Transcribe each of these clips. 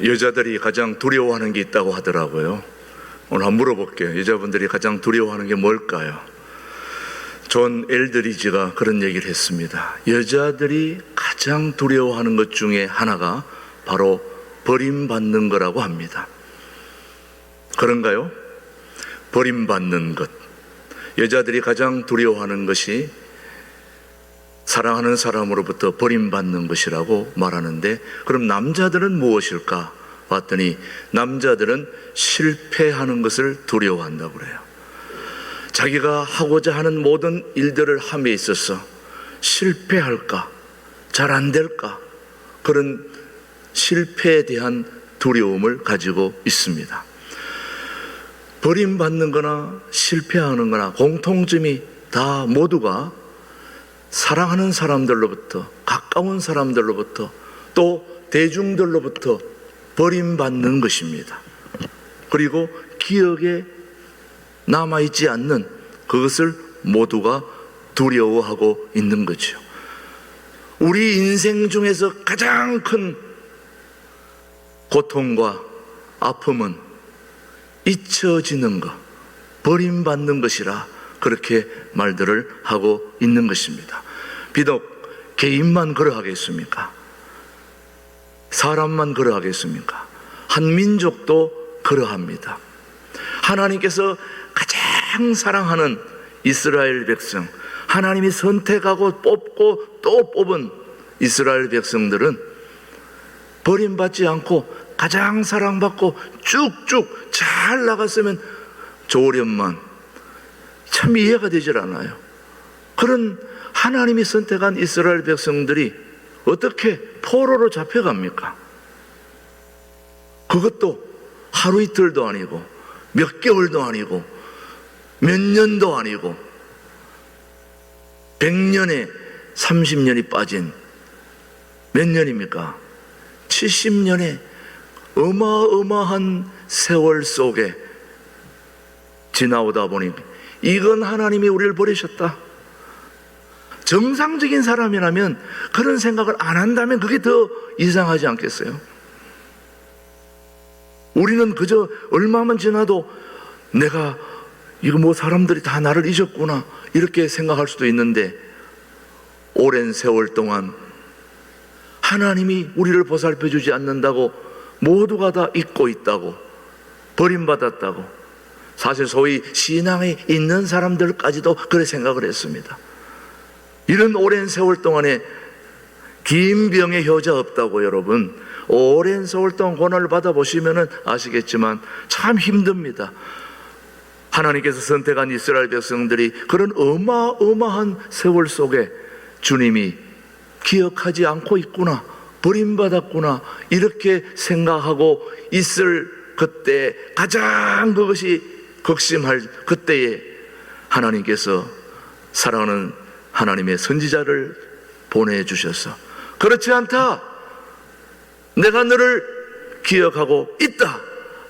여자들이 가장 두려워하는 게 있다고 하더라고요. 오늘 한번 물어볼게요. 여자분들이 가장 두려워하는 게 뭘까요? 존 엘드리지가 그런 얘기를 했습니다. 여자들이 가장 두려워하는 것 중에 하나가 바로 버림받는 거라고 합니다. 그런가요? 버림받는 것. 여자들이 가장 두려워하는 것이 사랑하는 사람으로부터 버림받는 것이라고 말하는데, 그럼 남자들은 무엇일까 봤더니 남자들은 실패하는 것을 두려워한다고 그래요. 자기가 하고자 하는 모든 일들을 함에 있어서 실패할까, 잘 안 될까, 그런 실패에 대한 두려움을 가지고 있습니다. 버림받는 거나 실패하는 거나 공통점이 다 모두가 사랑하는 사람들로부터, 가까운 사람들로부터, 또 대중들로부터 버림받는 것입니다. 그리고 기억에 남아있지 않는 그것을 모두가 두려워하고 있는 거죠. 우리 인생 중에서 가장 큰 고통과 아픔은 잊혀지는 것, 버림받는 것이라 그렇게 말들을 하고 있는 것입니다. 비록 개인만 그러하겠습니까? 사람만 그러하겠습니까? 한 민족도 그러합니다. 하나님께서 가장 사랑하는 이스라엘 백성, 하나님이 선택하고 뽑고 또 뽑은 이스라엘 백성들은 버림받지 않고 가장 사랑받고 쭉쭉 잘 나갔으면 좋으련만 참 이해가 되질 않아요. 그런 하나님이 선택한 이스라엘 백성들이 어떻게 포로로 잡혀갑니까? 그것도 하루 이틀도 아니고 몇 개월도 아니고 몇 년도 아니고 100년에 30년이 빠진 몇 년입니까? 70년의 어마어마한 세월 속에 지나오다 보니 이건 하나님이 우리를 버리셨다. 정상적인 사람이라면 그런 생각을 안 한다면 그게 더 이상하지 않겠어요? 우리는 그저 얼마만 지나도 내가 이거 뭐 사람들이 다 나를 잊었구나 이렇게 생각할 수도 있는데, 오랜 세월 동안 하나님이 우리를 보살펴 주지 않는다고 모두가 다 잊고 있다고, 버림받았다고, 사실 소위 신앙에 있는 사람들까지도 그렇게 생각을 했습니다. 이런 오랜 세월 동안에 긴 병에 효자 없다고, 여러분 오랜 세월 동안 고난을 받아보시면 아시겠지만 참 힘듭니다. 하나님께서 선택한 이스라엘 백성들이 그런 어마어마한 세월 속에 주님이 기억하지 않고 있구나, 버림받았구나 이렇게 생각하고 있을 그때, 가장 그것이 극심할 그때에 하나님께서 사랑하는 하나님의 선지자를 보내주셔서, 그렇지 않다, 내가 너를 기억하고 있다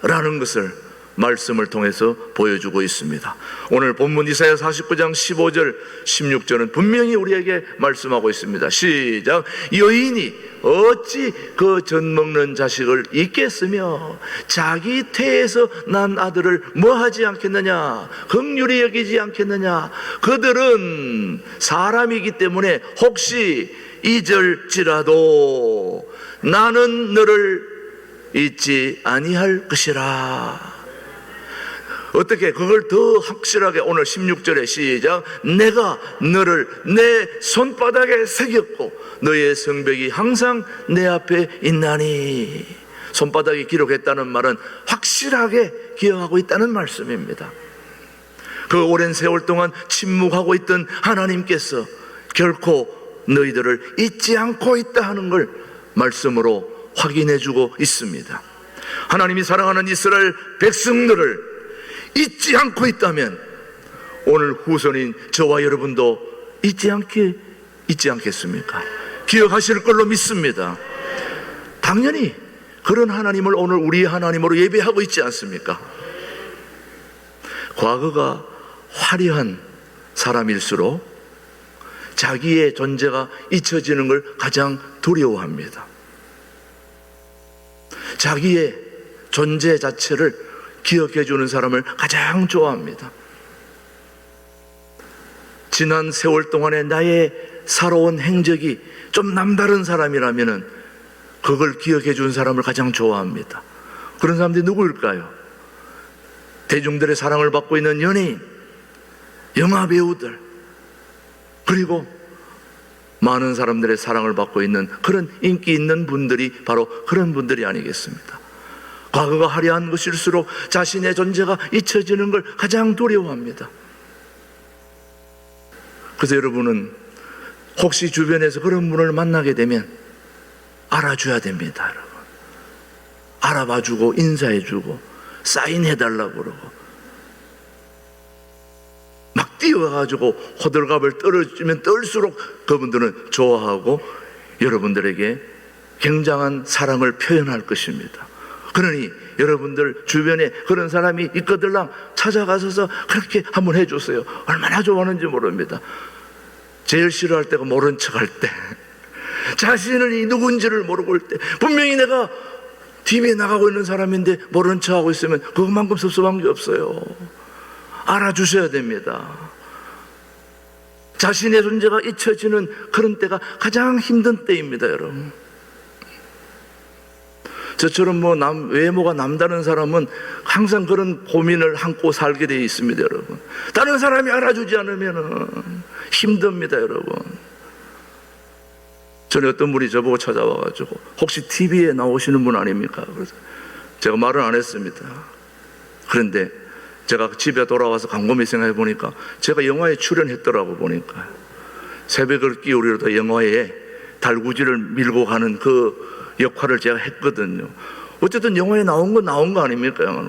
라는 것을 말씀을 통해서 보여주고 있습니다. 오늘 본문 이사야 49장 15절 16절은 분명히 우리에게 말씀하고 있습니다. 시작. 여인이 어찌 그 젖먹는 자식을 잊겠으며 자기 태에서 난 아들을 뭐하지 않겠느냐, 긍휼히 여기지 않겠느냐. 그들은 사람이기 때문에 혹시 잊을지라도 나는 너를 잊지 아니할 것이라. 어떻게 그걸 더 확실하게, 오늘 16절에 시작. 내가 너를 내 손바닥에 새겼고 너의 성벽이 항상 내 앞에 있나니. 손바닥에 기록했다는 말은 확실하게 기억하고 있다는 말씀입니다. 그 오랜 세월 동안 침묵하고 있던 하나님께서 결코 너희들을 잊지 않고 있다 하는 걸 말씀으로 확인해 주고 있습니다. 하나님이 사랑하는 이스라엘 백성들을 잊지 않고 있다면 오늘 후손인 저와 여러분도 잊지 않겠습니까? 기억하실 걸로 믿습니다. 당연히 그런 하나님을 오늘 우리 하나님으로 예배하고 있지 않습니까? 과거가 화려한 사람일수록 자기의 존재가 잊혀지는 걸 가장 두려워합니다. 자기의 존재 자체를 기억해 주는 사람을 가장 좋아합니다. 지난 세월 동안에 나의 살아온 행적이 좀 남다른 사람이라면 그걸 기억해 준 사람을 가장 좋아합니다. 그런 사람들이 누구일까요? 대중들의 사랑을 받고 있는 연예인, 영화 배우들, 그리고 많은 사람들의 사랑을 받고 있는 그런 인기 있는 분들이 바로 그런 분들이 아니겠습니까? 과거가 화려한 것일수록 자신의 존재가 잊혀지는 걸 가장 두려워합니다. 그래서 여러분은 혹시 주변에서 그런 분을 만나게 되면 알아줘야 됩니다, 여러분. 알아봐주고 인사해주고 사인해달라고 그러고 막 뛰어가지고 호들갑을 떨어지면 떨수록 그분들은 좋아하고 여러분들에게 굉장한 사랑을 표현할 것입니다. 그러니 여러분들 주변에 그런 사람이 있거들랑 찾아가서 그렇게 한번 해주세요. 얼마나 좋아하는지 모릅니다. 제일 싫어할 때가 모른 척할 때, 자신이 누군지를 모르고 올 때, 분명히 내가 TV에 나가고 있는 사람인데 모른 척하고 있으면 그것만큼 섭섭한 게 없어요. 알아주셔야 됩니다. 자신의 존재가 잊혀지는 그런 때가 가장 힘든 때입니다, 여러분. 저처럼 외모가 남다른 사람은 항상 그런 고민을 안고 살게 되어 있습니다, 여러분. 다른 사람이 알아주지 않으면 힘듭니다, 여러분. 전에 어떤 분이 저보고 찾아와가지고 혹시 TV에 나오시는 분 아닙니까? 그래서 제가 말을 안 했습니다. 그런데 제가 집에 돌아와서 곰곰이 생각해 보니까 제가 영화에 출연했더라고 보니까 새벽을 끼우리로다 영화에 달구지를 밀고 가는 그 역할을 제가 했거든요. 어쨌든 영화에 나온 거 아닙니까?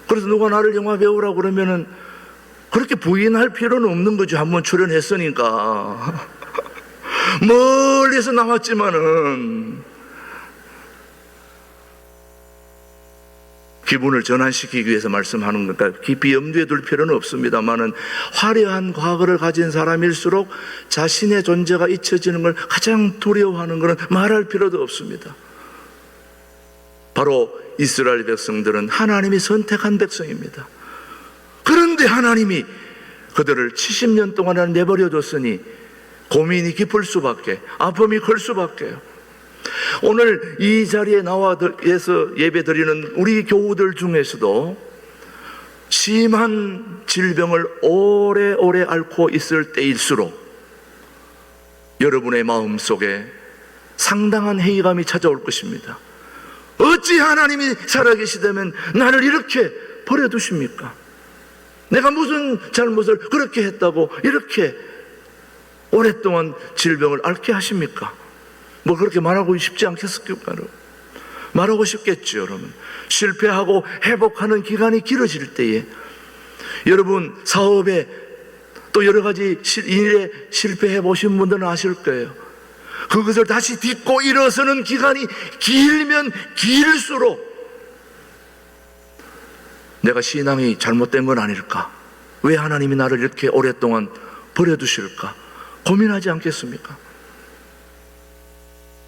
그래서 누가 나를 영화 배우라고 그러면은 그렇게 부인할 필요는 없는 거죠. 한번 출연했으니까. 멀리서 나왔지만은 기분을 전환시키기 위해서 말씀하는 거니까 깊이 염두에 둘 필요는 없습니다만은 화려한 과거를 가진 사람일수록 자신의 존재가 잊혀지는 걸 가장 두려워하는 것은 말할 필요도 없습니다. 바로 이스라엘 백성들은 하나님이 선택한 백성입니다. 그런데 하나님이 그들을 70년 동안 내버려 뒀으니 고민이 깊을 수밖에, 아픔이 클 수밖에요. 오늘 이 자리에 나와서 예배 드리는 우리 교우들 중에서도 심한 질병을 오래오래 앓고 있을 때일수록 여러분의 마음속에 상당한 회의감이 찾아올 것입니다. 어찌 하나님이 살아계시다면 나를 이렇게 버려두십니까? 내가 무슨 잘못을 그렇게 했다고 이렇게 오랫동안 질병을 앓게 하십니까? 뭐 그렇게 말하고 싶지 않겠습니까? 말하고 싶겠죠, 여러분. 실패하고 회복하는 기간이 길어질 때에 여러분 사업에 또 여러 가지 일에 실패해 보신 분들은 아실 거예요. 그것을 다시 딛고 일어서는 기간이 길면 길수록 내가 신앙이 잘못된 건 아닐까? 왜 하나님이 나를 이렇게 오랫동안 버려두실까? 고민하지 않겠습니까?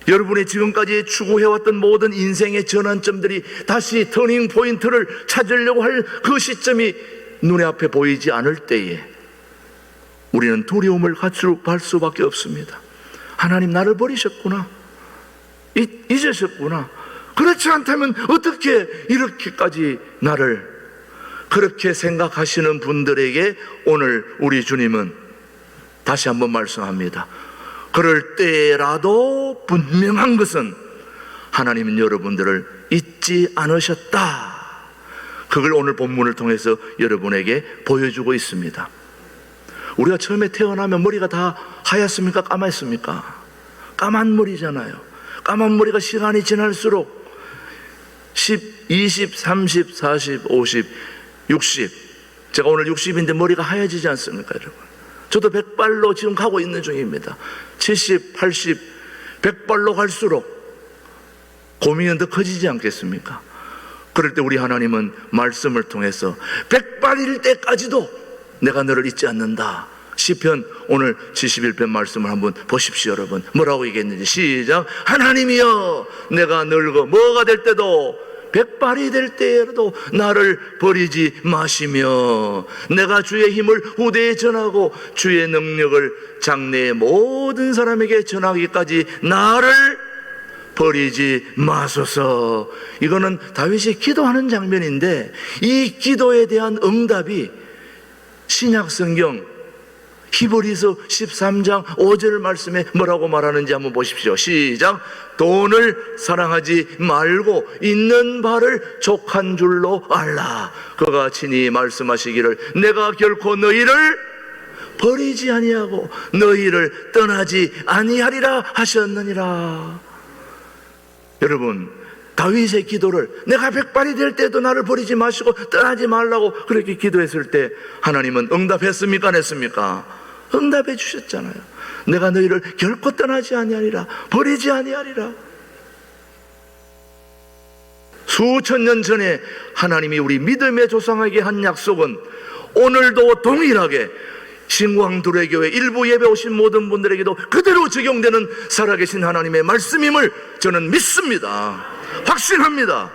여러분의 지금까지 추구해왔던 모든 인생의 전환점들이 다시 터닝 포인트를 찾으려고 할 그 시점이 눈에 앞에 보이지 않을 때에 우리는 두려움을 갖을 수밖에 없습니다. 하나님 나를 버리셨구나, 잊으셨구나. 그렇지 않다면 어떻게 이렇게까지 나를, 그렇게 생각하시는 분들에게 오늘 우리 주님은 다시 한번 말씀합니다. 그럴 때라도 분명한 것은 하나님은 여러분들을 잊지 않으셨다. 그걸 오늘 본문을 통해서 여러분에게 보여주고 있습니다. 우리가 처음에 태어나면 머리가 다 하얗습니까? 까맣습니까? 까만 머리잖아요. 까만 머리가 시간이 지날수록 10, 20, 30, 40, 50, 60, 제가 오늘 60인데 머리가 하얘지지 않습니까, 여러분? 저도 100발로 지금 가고 있는 중입니다. 70, 80, 100발로 갈수록 고민은 더 커지지 않겠습니까? 그럴 때 우리 하나님은 말씀을 통해서 100발일 때까지도 내가 너를 잊지 않는다, 시편 오늘 71편 말씀을 한번 보십시오. 여러분 뭐라고 얘기했는지 시작. 하나님이여 내가 늙어 뭐가 될 때도 백발이 될 때에도 나를 버리지 마시며 내가 주의 힘을 후대에 전하고 주의 능력을 장래의 모든 사람에게 전하기까지 나를 버리지 마소서. 이거는 다윗이 기도하는 장면인데 이 기도에 대한 응답이 신약 성경 히브리서 13장 5절 말씀에 뭐라고 말하는지 한번 보십시오. 시작. 돈을 사랑하지 말고 있는 바를 족한 줄로 알라. 그가 친히 말씀하시기를 내가 결코 너희를 버리지 아니하고 너희를 떠나지 아니하리라 하셨느니라. 여러분 다윗의 기도를 내가 백발이 될 때도 나를 버리지 마시고 떠나지 말라고 그렇게 기도했을 때 하나님은 응답했습니까? 안 했습니까? 응답해 주셨잖아요. 내가 너희를 결코 떠나지 아니하리라, 버리지 아니하리라. 수천 년 전에 하나님이 우리 믿음의 조상에게 한 약속은 오늘도 동일하게 신광두레교회 일부 예배 오신 모든 분들에게도 그대로 적용되는 살아계신 하나님의 말씀임을 저는 믿습니다. 확신합니다.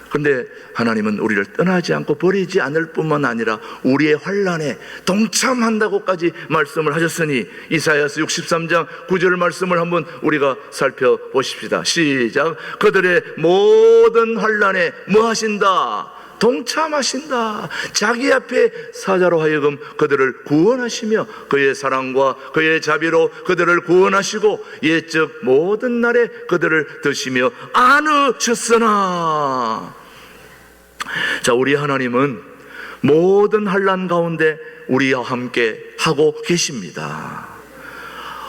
그런데 하나님은 우리를 떠나지 않고 버리지 않을 뿐만 아니라 우리의 환난에 동참한다고까지 말씀을 하셨으니 이사야서 63장 9절 말씀을 한번 우리가 살펴보십시다. 시작. 그들의 모든 환난에 뭐 하신다? 동참하신다. 자기 앞에 사자로 하여금 그들을 구원하시며 그의 사랑과 그의 자비로 그들을 구원하시고 옛적 모든 날에 그들을 드시며 안으셨으나. 자, 우리 하나님은 모든 환난 가운데 우리와 함께 하고 계십니다.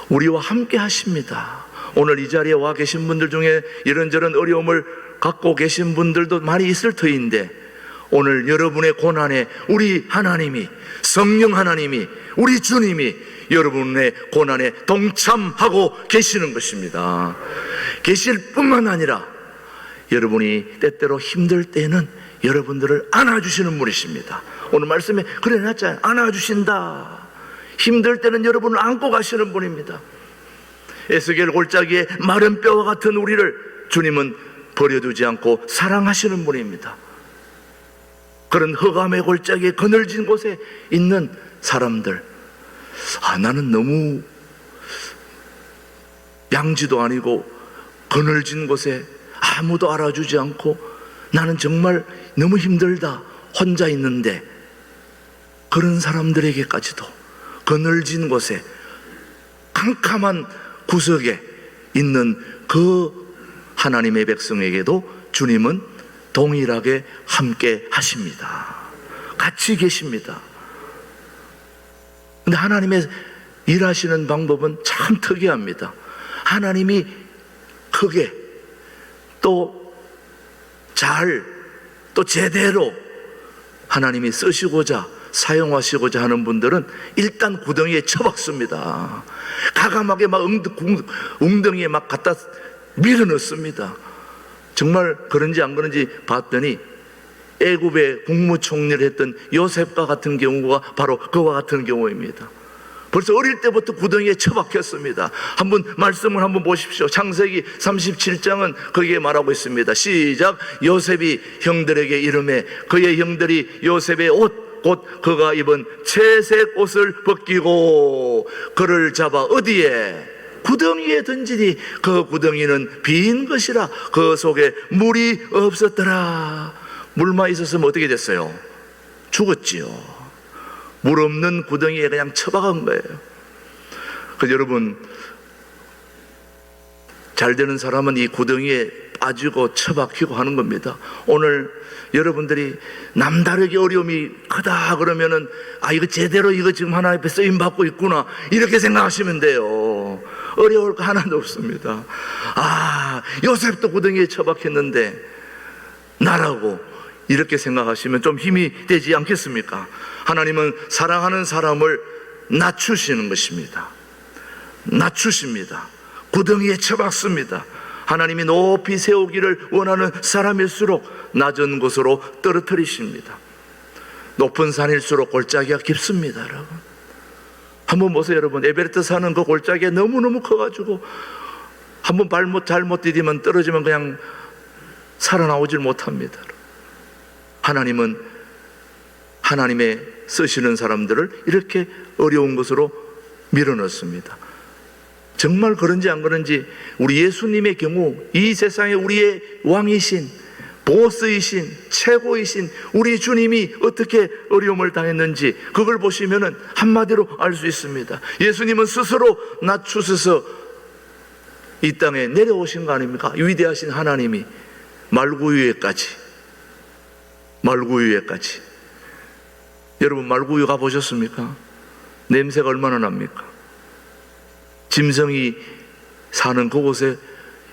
우리와 함께 하십니다. 오늘 이 자리에 와 계신 분들 중에 이런저런 어려움을 갖고 계신 분들도 많이 있을 터인데 오늘 여러분의 고난에 우리 하나님이, 성령 하나님이, 우리 주님이 여러분의 고난에 동참하고 계시는 것입니다. 계실 뿐만 아니라 여러분이 때때로 힘들 때는 여러분들을 안아주시는 분이십니다. 오늘 말씀에 그래 놨잖아요. 안아주신다. 힘들 때는 여러분을 안고 가시는 분입니다. 에스겔 골짜기에 마른 뼈와 같은 우리를 주님은 버려두지 않고 사랑하시는 분입니다. 그런 흑암의 골짜기에 그늘진 곳에 있는 사람들, 나는 너무 양지도 아니고 그늘진 곳에 아무도 알아주지 않고 나는 정말 너무 힘들다, 혼자 있는데, 그런 사람들에게까지도 그늘진 곳에 캄캄한 구석에 있는 그 하나님의 백성에게도 주님은 동일하게 함께 하십니다. 같이 계십니다. 근데 하나님의 일하시는 방법은 참 특이합니다. 하나님이 크게 또 제대로 하나님이 쓰시고자 사용하시고자 하는 분들은 일단 구덩이에 쳐박습니다. 가감하게 막 웅덩이에 막 갖다 밀어넣습니다. 정말 그런지 안 그런지 봤더니 애굽의 국무총리를 했던 요셉과 같은 경우가 바로 그와 같은 경우입니다. 벌써 어릴 때부터 구덩이에 처박혔습니다. 한번 말씀을 한번 보십시오. 창세기 37장은 거기에 말하고 있습니다. 시작. 요셉이 형들에게 이르매 그의 형들이 요셉의 옷 곧 그가 입은 채색 옷을 벗기고 그를 잡아 어디에? 구덩이에 던지니 그 구덩이는 빈 것이라 그 속에 물이 없었더라. 물만 있었으면 어떻게 됐어요? 죽었지요. 물 없는 구덩이에 그냥 처박은 거예요. 그래서 여러분, 잘 되는 사람은 이 구덩이에 빠지고 처박히고 하는 겁니다. 오늘 여러분들이 남다르게 어려움이 크다 그러면은 이거 제대로 이거 지금 하나님 앞에 쓰임 받고 있구나 이렇게 생각하시면 돼요. 어려울 거 하나도 없습니다. 요셉도 구덩이에 처박혔는데 나라고 이렇게 생각하시면 좀 힘이 되지 않겠습니까? 하나님은 사랑하는 사람을 낮추시는 것입니다. 낮추십니다. 구덩이에 처박습니다. 하나님이 높이 세우기를 원하는 사람일수록 낮은 곳으로 떨어뜨리십니다. 높은 산일수록 골짜기가 깊습니다. 여러분, 한번 보세요 여러분. 에베레스트 산은 그 골짜기에 너무너무 커가지고 한번 잘못 디디면 떨어지면 그냥 살아나오질 못합니다. 하나님은 하나님의 쓰시는 사람들을 이렇게 어려운 것으로 밀어넣습니다. 정말 그런지 안 그런지 우리 예수님의 경우 이 세상에 우리의 왕이신 보스이신 최고이신 우리 주님이 어떻게 어려움을 당했는지 그걸 보시면 한마디로 알 수 있습니다. 예수님은 스스로 낮추셔서 이 땅에 내려오신 거 아닙니까? 위대하신 하나님이 말구유에까지. 여러분 말구유 가보셨습니까? 냄새가 얼마나 납니까? 짐승이 사는 그곳에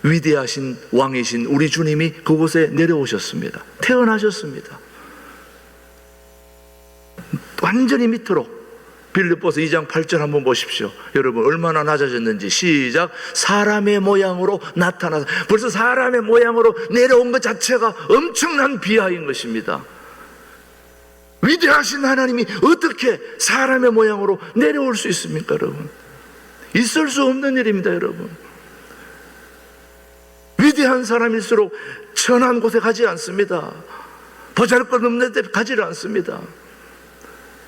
위대하신 왕이신 우리 주님이 그곳에 내려오셨습니다. 태어나셨습니다. 완전히 밑으로. 빌립보서 2장 8절 한번 보십시오. 여러분 얼마나 낮아졌는지. 시작. 사람의 모양으로 나타나서, 벌써 사람의 모양으로 내려온 것 자체가 엄청난 비하인 것입니다. 위대하신 하나님이 어떻게 사람의 모양으로 내려올 수 있습니까 여러분? 있을 수 없는 일입니다 여러분. 위대한 사람일수록 천한 곳에 가지 않습니다. 보잘것없는 데 가지를 않습니다.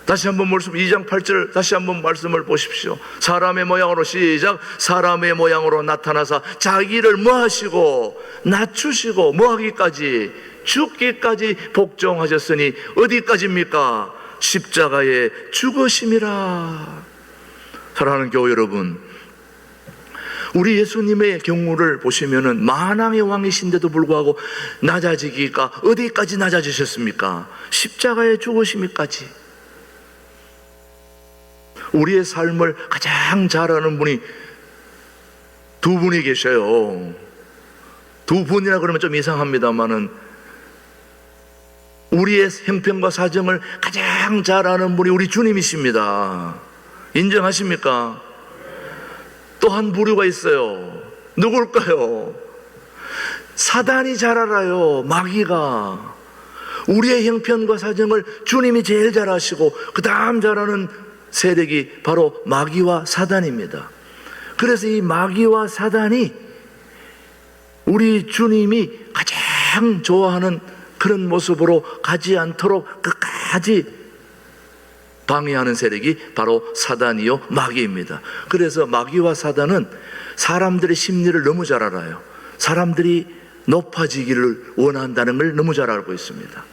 다시 한번 말씀 2장 8절 다시 한번 말씀을 보십시오. 사람의 모양으로 시작. 사람의 모양으로 나타나사 자기를 뭐하시고 낮추시고 뭐하기까지 죽기까지 복종하셨으니 어디까지입니까? 십자가에 죽으심이라. 사랑하는 교회 여러분, 우리 예수님의 경우를 보시면은 만왕의 왕이신데도 불구하고 낮아지기가 어디까지 낮아지셨습니까? 십자가에 죽으심이까지. 우리의 삶을 가장 잘 아는 분이 두 분이 계셔요. 두 분이라 그러면 좀 이상합니다만은 우리의 형편과 사정을 가장 잘 아는 분이 우리 주님이십니다. 인정하십니까? 또 한 부류가 있어요. 누굴까요? 사단이 잘 알아요. 마귀가. 우리의 형편과 사정을 주님이 제일 잘 아시고 그 다음 잘 아는 세력이 바로 마귀와 사단입니다. 그래서 이 마귀와 사단이 우리 주님이 가장 좋아하는 그런 모습으로 가지 않도록 끝까지 방해하는 세력이 바로 사단이요 마귀입니다. 그래서 마귀와 사단은 사람들의 심리를 너무 잘 알아요. 사람들이 높아지기를 원한다는 걸 너무 잘 알고 있습니다.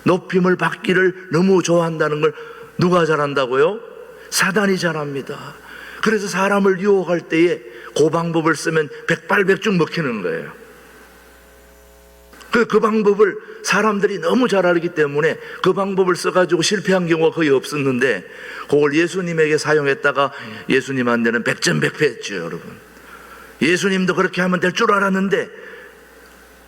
높임을 받기를 너무 좋아한다는 걸 누가 잘 안다고요? 사단이 잘 압니다. 그래서 사람을 유혹할 때에 그 방법을 쓰면 백발백중 먹히는 거예요. 그 방법을 사람들이 너무 잘 알기 때문에 그 방법을 써가지고 실패한 경우가 거의 없었는데 그걸 예수님에게 사용했다가 예수님한테는 백전백패했죠 여러분. 예수님도 그렇게 하면 될 줄 알았는데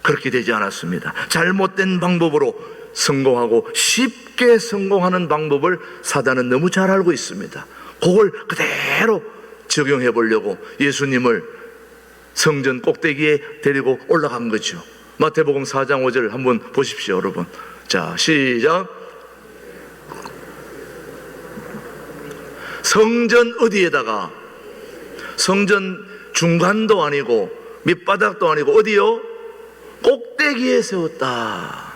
그렇게 되지 않았습니다. 잘못된 방법으로 성공하고 쉽게 성공하는 방법을 사단은 너무 잘 알고 있습니다. 그걸 그대로 적용해 보려고 예수님을 성전 꼭대기에 데리고 올라간 거죠. 마태복음 4장 5절 한번 보십시오 여러분. 자 시작. 성전 어디에다가? 성전 중간도 아니고 밑바닥도 아니고 어디요? 꼭대기에 세웠다.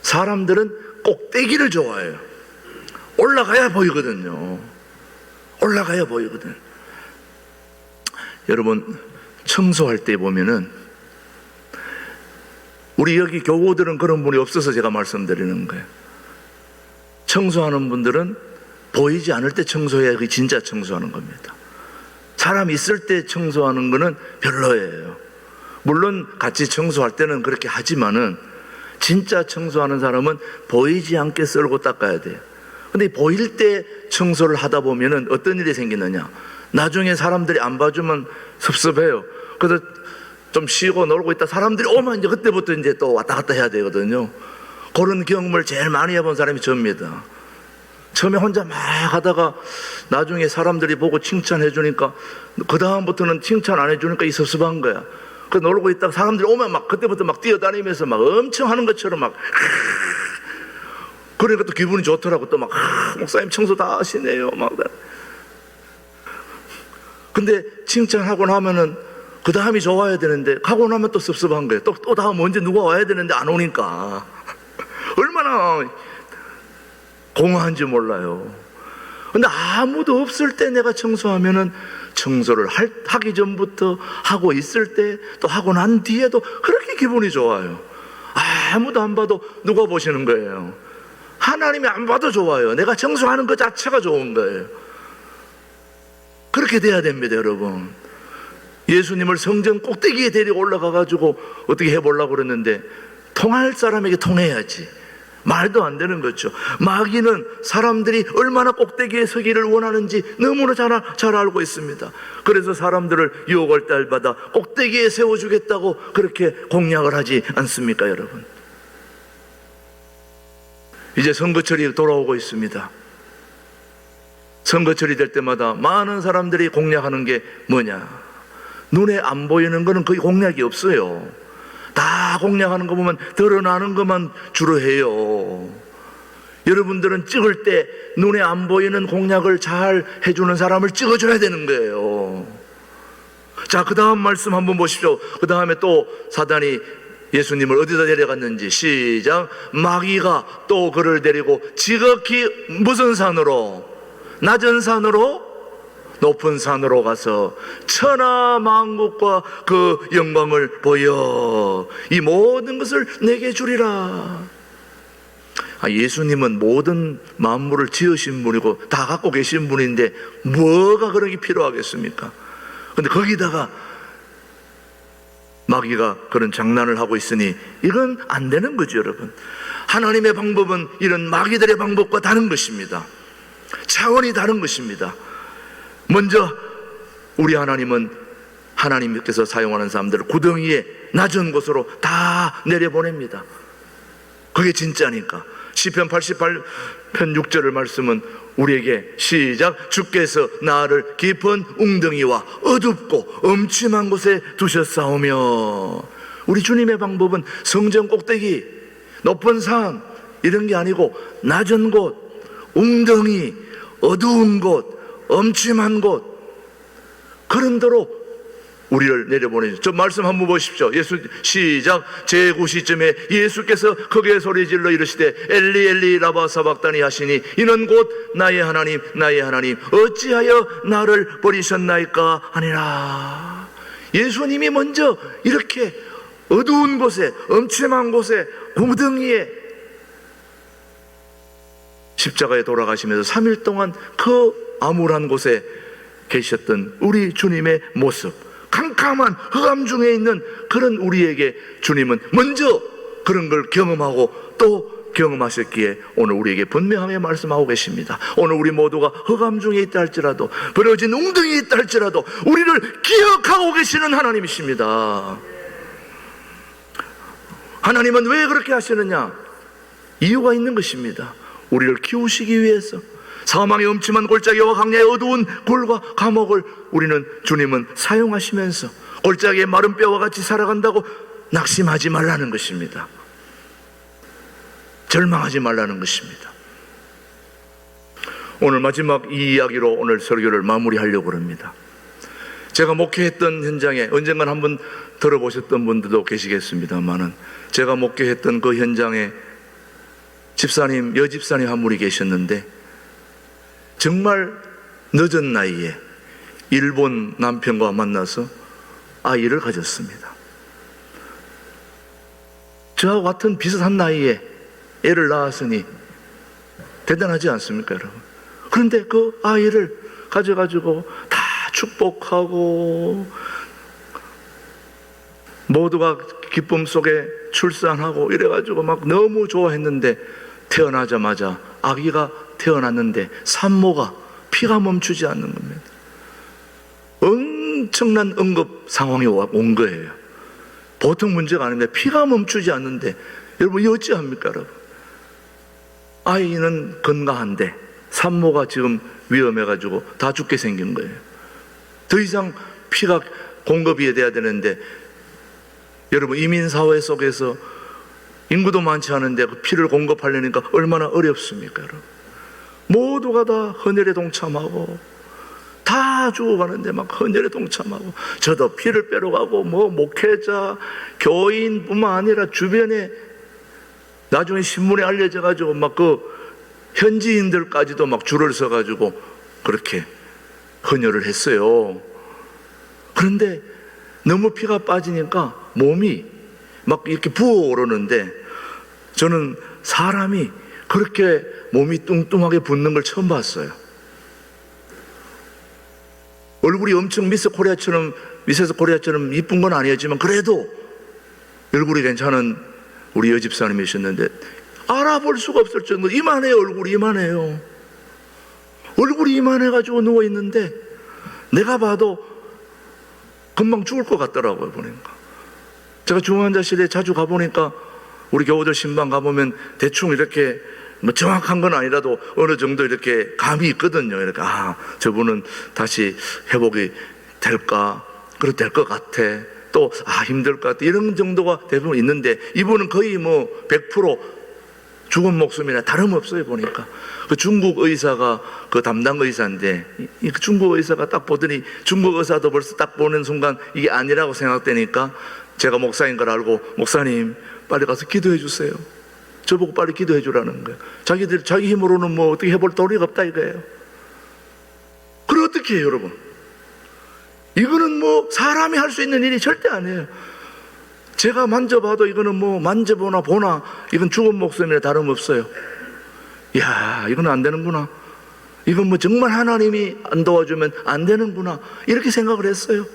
사람들은 꼭대기를 좋아해요. 올라가야 보이거든요. 올라가야 보이거든. 여러분 청소할 때 보면은 우리 여기 교우들은 그런 분이 없어서 제가 말씀드리는 거예요. 청소하는 분들은 보이지 않을 때 청소해야 그게 진짜 청소하는 겁니다. 사람 있을 때 청소하는 거는 별로예요. 물론 같이 청소할 때는 그렇게 하지만은 진짜 청소하는 사람은 보이지 않게 썰고 닦아야 돼요. 근데 보일 때 청소를 하다 보면은 어떤 일이 생기느냐? 나중에 사람들이 안 봐주면 섭섭해요. 그래서 좀 쉬고 놀고 있다 사람들이 오면 이제 그때부터 이제 또 왔다 갔다 해야 되거든요. 그런 경험을 제일 많이 해본 사람이 저입니다. 처음에 혼자 막 하다가 나중에 사람들이 보고 칭찬해 주니까 그 다음부터는 칭찬 안 해주니까 이 섭섭한 거야. 그 놀고 있다가 사람들이 오면 막 그때부터 막 뛰어다니면서 막 엄청 하는 것처럼 막 그러니까 또 기분이 좋더라고. 또 막 목사님 청소 다 하시네요 막. 근데 칭찬하고 나면은 그 다음이 좋아야 되는데 가고 나면 또 섭섭한 거예요. 또 다음 언제 누가 와야 되는데 안 오니까 얼마나 공허한지 몰라요. 근데 아무도 없을 때 내가 청소하면은 청소를 하기 전부터 하고 있을 때 또 하고 난 뒤에도 그렇게 기분이 좋아요. 아무도 안 봐도 누가 보시는 거예요? 하나님이 안 봐도 좋아요. 내가 청소하는 것 자체가 좋은 거예요. 그렇게 돼야 됩니다, 여러분. 예수님을 성전 꼭대기에 데리고 올라가가지고 어떻게 해보려고 그랬는데 통할 사람에게 통해야지. 말도 안 되는 거죠. 마귀는 사람들이 얼마나 꼭대기에 서기를 원하는지 너무나 잘 알고 있습니다. 그래서 사람들을 유혹할 때마다 꼭대기에 세워주겠다고 그렇게 공략을 하지 않습니까, 여러분? 이제 선거철이 돌아오고 있습니다. 선거철이 될 때마다 많은 사람들이 공략하는 게 뭐냐? 눈에 안 보이는 거는 거의 공략이 없어요. 다 공략하는 거 보면 드러나는 것만 주로 해요. 여러분들은 찍을 때 눈에 안 보이는 공략을 잘 해주는 사람을 찍어줘야 되는 거예요. 자, 그 다음 말씀 한번 보십시오. 그 다음에 또 사단이 예수님을 어디다 데려갔는지 시작. 마귀가 또 그를 데리고 지극히 무슨 산으로? 낮은 산으로? 높은 산으로 가서 천하 만국과 그 영광을 보여 이 모든 것을 내게 주리라. 예수님은 모든 만물을 지으신 분이고 다 갖고 계신 분인데 뭐가 그렇게 필요하겠습니까? 근데 거기다가 마귀가 그런 장난을 하고 있으니 이건 안 되는 거죠, 여러분. 하나님의 방법은 이런 마귀들의 방법과 다른 것입니다. 차원이 다른 것입니다. 먼저 우리 하나님은 하나님께서 사용하는 사람들을 구덩이에 낮은 곳으로 다 내려보냅니다. 그게 진짜니까. 시편 88편 6절의 말씀은 우리에게 시작. 주께서 나를 깊은 웅덩이와 어둡고 엄침한 곳에 두셨사오며. 우리 주님의 방법은 성전 꼭대기, 높은 산 이런 게 아니고 낮은 곳, 웅덩이, 어두운 곳, 엄침한 곳, 그런 데로 우리를 내려보내죠. 저 말씀 한번 보십시오. 시작. 제9시쯤에 예수께서 크게 소리질러 이르시되 엘리 엘리 라바 사박다니 하시니 이는 곧 나의 하나님 나의 하나님 어찌하여 나를 버리셨나이까 하니라. 예수님이 먼저 이렇게 어두운 곳에 엄침한 곳에 구덩이에 십자가에 돌아가시면서 3일 동안 그 암울한 곳에 계셨던 우리 주님의 모습, 캄캄한 흑암 중에 있는 그런 우리에게 주님은 먼저 그런 걸 경험하고 또 경험하셨기에 오늘 우리에게 분명하게 말씀하고 계십니다. 오늘 우리 모두가 흑암 중에 있다 할지라도 버려진 웅덩이에 있다 할지라도 우리를 기억하고 계시는 하나님이십니다. 하나님은 왜 그렇게 하시느냐? 이유가 있는 것입니다. 우리를 키우시기 위해서. 사망의 엄침한 골짜기와 광야의 어두운 굴과 감옥을 우리는 주님은 사용하시면서 골짜기의 마른 뼈와 같이 살아간다고 낙심하지 말라는 것입니다. 절망하지 말라는 것입니다. 오늘 마지막 이 이야기로 오늘 설교를 마무리하려고 합니다. 제가 목회했던 현장에 언젠간 한번 들어보셨던 분들도 계시겠습니다만은 제가 목회했던 그 현장에 집사님, 여집사님 한 분이 계셨는데 정말 늦은 나이에 일본 남편과 만나서 아이를 가졌습니다. 저와 같은 비슷한 나이에 애를 낳았으니 대단하지 않습니까, 여러분? 그런데 그 아이를 가져가지고 다 축복하고 모두가 기쁨 속에 출산하고 이래가지고 막 너무 좋아했는데 태어나자마자 아기가 태어났는데 산모가 피가 멈추지 않는 겁니다. 엄청난 응급 상황이 온 거예요. 보통 문제가 아닌데 피가 멈추지 않는데 여러분 이 어찌합니까, 여러분? 아이는 건강한데 산모가 지금 위험해가지고 다 죽게 생긴 거예요. 더 이상 피가 공급이 돼야 되는데 여러분 이민사회 속에서 인구도 많지 않은데 그 피를 공급하려니까 얼마나 어렵습니까, 여러분? 모두가 다 헌혈에 동참하고 다 다 죽어가는데 막 헌혈에 동참하고, 저도 피를 빼러 가고, 뭐 목회자, 교인뿐만 아니라 주변에 나중에 신문에 알려져가지고 막 그 현지인들까지도 막 줄을 서가지고 그렇게 헌혈을 했어요. 그런데 너무 피가 빠지니까 몸이 막 이렇게 부어오르는데, 저는 사람이 그렇게 몸이 뚱뚱하게 붓는 걸 처음 봤어요. 얼굴이 엄청 미스 코리아처럼 이쁜 건 아니었지만 그래도 얼굴이 괜찮은 우리 여집사님이셨는데, 알아볼 수가 없을 정도로 이만해요. 얼굴이 이만해요. 얼굴이 이만해가지고 누워있는데 내가 봐도 금방 죽을 것 같더라고요. 보니까 제가 중환자실에 자주 가보니까 우리 교우들 신방 가보면 대충 이렇게 뭐 정확한 건 아니라도 어느 정도 이렇게 감이 있거든요. 이렇게 저분은 다시 회복이 될까? 그래도 될 것 같아. 또 힘들 것 같아. 이런 정도가 대부분 있는데, 이분은 거의 뭐 100% 죽은 목숨이나 다름없어요. 보니까 그 중국 의사가 그 담당 의사인데, 그 중국 의사가 딱 보더니 중국 의사도 벌써 딱 보는 순간 이게 아니라고 생각되니까 제가 목사인 걸 알고, 목사님 빨리 가서 기도해 주세요. 저보고 빨리 기도해 주라는 거예요. 자기들 자기 힘으로는 뭐 어떻게 해볼 도리가 없다 이거예요. 그럼 어떻게 해요, 여러분? 이거는 뭐 사람이 할 수 있는 일이 절대 아니에요. 제가 만져봐도 이거는 뭐 만져보나 보나 이건 죽은 목숨이나 다름없어요. 이야, 이건 안 되는구나. 이건 뭐 정말 하나님이 안 도와주면 안 되는구나, 이렇게 생각을 했어요.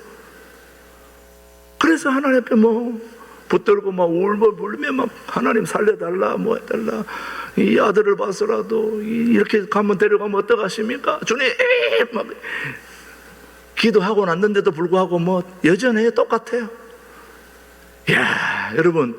그래서 하나님 앞에 뭐 붙들고 막 울며 막 하나님 살려달라, 뭐 해달라, 이 아들을 봐서라도 이렇게 가면 데려가면 어떡하십니까 주님, 막 기도하고 났는데도 불구하고 뭐 여전해요. 똑같아요. 이야, 여러분,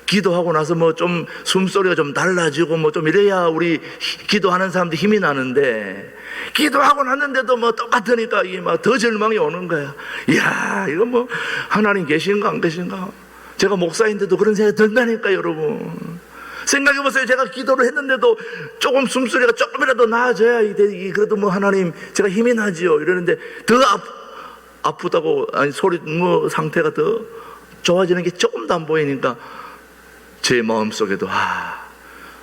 기도하고 나서 뭐 좀 숨소리가 좀 달라지고 뭐 좀 이래야 우리 기도하는 사람들 힘이 나는데, 기도하고 났는데도 뭐 똑같으니까 이게 막 더 절망이 오는 거야. 이야, 이거 뭐 하나님 계신가 안 계신가? 제가 목사인데도 그런 생각이 든다니까, 여러분. 생각해보세요. 제가 기도를 했는데도 조금 숨소리가 조금이라도 나아져야 그래도 뭐 하나님 제가 힘이 나지요 이러는데, 더 아프다고, 아니 소리 뭐 상태가 더 좋아지는 게 조금도 안 보이니까 제 마음속에도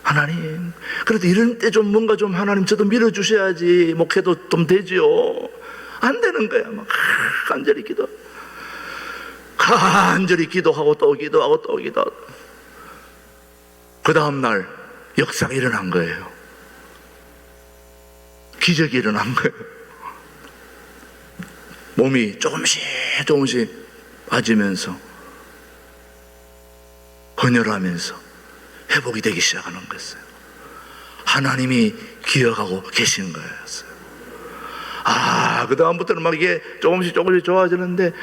하나님 그래도 이런 때 좀 뭔가 좀 하나님 저도 밀어주셔야지 목회도 좀 되지요. 안 되는 거야. 막 간절히 기도하고 또 기도하고 또 기도하고, 그 다음날 역사가 일어난 거예요. 기적이 일어난 거예요. 몸이 조금씩 빠지면서 헌혈하면서 회복이 되기 시작하는 거였어요. 하나님이 기억하고 계신 거였어요. 그 다음부터는 막 이게 조금씩 좋아지는데,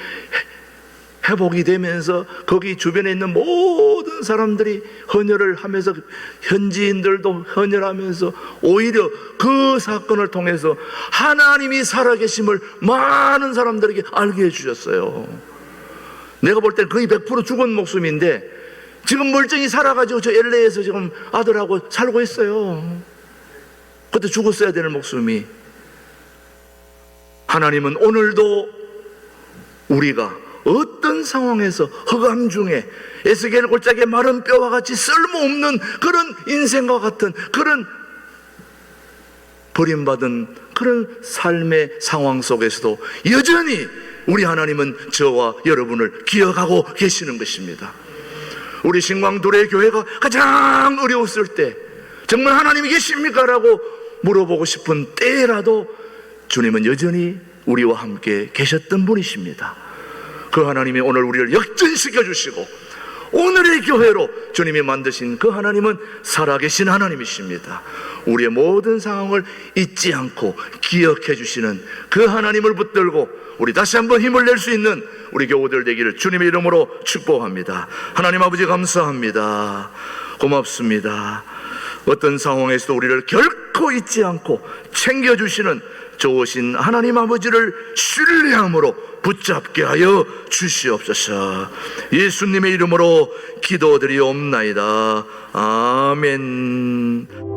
회복이 되면서 거기 주변에 있는 모든 사람들이 헌혈을 하면서, 현지인들도 헌혈하면서, 오히려 그 사건을 통해서 하나님이 살아계심을 많은 사람들에게 알게 해주셨어요. 내가 볼 땐 거의 100% 죽은 목숨인데 지금 멀쩡히 살아가지고 저 LA에서 지금 아들하고 살고 있어요. 그때 죽었어야 되는 목숨이. 하나님은 오늘도 우리가 어떤 상황에서 허감 중에 에스겔 골짜기의 마른 뼈와 같이 쓸모없는 그런 인생과 같은 그런 버림받은 그런 삶의 상황 속에서도 여전히 우리 하나님은 저와 여러분을 기억하고 계시는 것입니다. 우리 신광도래 교회가 가장 어려웠을 때 정말 하나님이 계십니까? 라고 물어보고 싶은 때라도 주님은 여전히 우리와 함께 계셨던 분이십니다. 그 하나님이 오늘 우리를 역전시켜 주시고 오늘의 교회로 주님이 만드신 그 하나님은 살아계신 하나님이십니다. 우리의 모든 상황을 잊지 않고 기억해 주시는 그 하나님을 붙들고 우리 다시 한번 힘을 낼 수 있는 우리 교우들 되기를 주님의 이름으로 축복합니다. 하나님 아버지 감사합니다. 고맙습니다. 어떤 상황에서도 우리를 결코 잊지 않고 챙겨주시는 좋으신 하나님 아버지를 신뢰함으로 붙잡게 하여 주시옵소서. 예수님의 이름으로 기도드리옵나이다. 아멘.